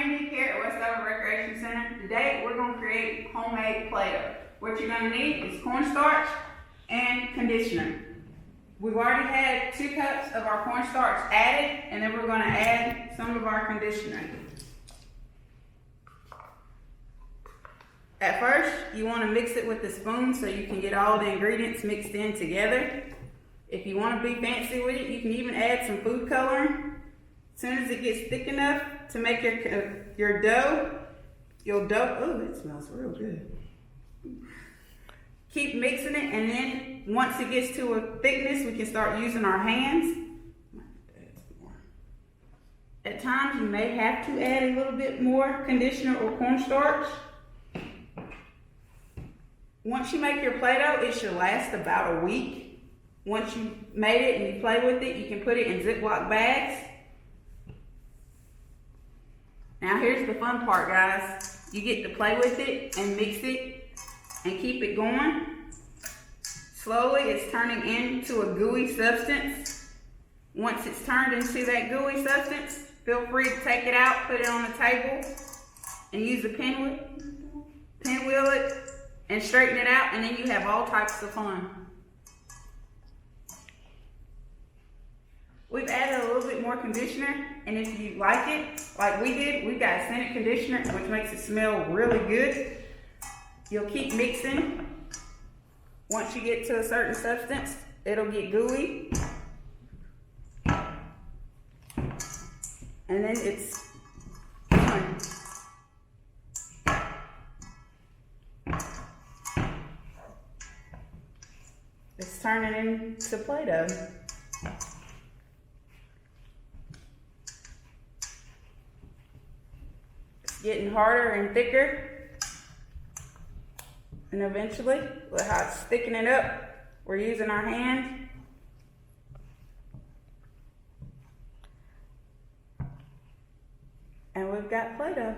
Randy here at Westover Recreation Center. Today we're going to create homemade Play-Doh. What you're going to need is cornstarch and conditioner. We've already had 2 cups of our cornstarch added, and then we're going to add some of our conditioner. At first, you want to mix it with a spoon so you can get all the ingredients mixed in together. If you want to be fancy with it, you can even add some food coloring. As soon as it gets thick enough to make your dough, oh, it smells real good. Keep mixing it, and then once it gets to a thickness, we can start using our hands. At times, you may have to add a little bit more conditioner or cornstarch. Once you make your Play-Doh, it should last about a week. Once you made it and you play with it, you can put it in Ziploc bags. Now here's the fun part, guys. You get to play with it and mix it and keep it going. Slowly, it's turning into a gooey substance. Once it's turned into that gooey substance, feel free to take it out, put it on the table, and use a pinwheel it, and straighten it out, and then you have all types of fun. We've added a little bit more conditioner, and if you like it, like we did, we've got scented conditioner, which makes it smell really good. You'll keep mixing. Once you get to a certain substance, it'll get gooey. And then it's done. It's turning into Play-Doh. It's getting harder and thicker. And eventually, look how it's thickening up. We're using our hand. And we've got Play-Doh.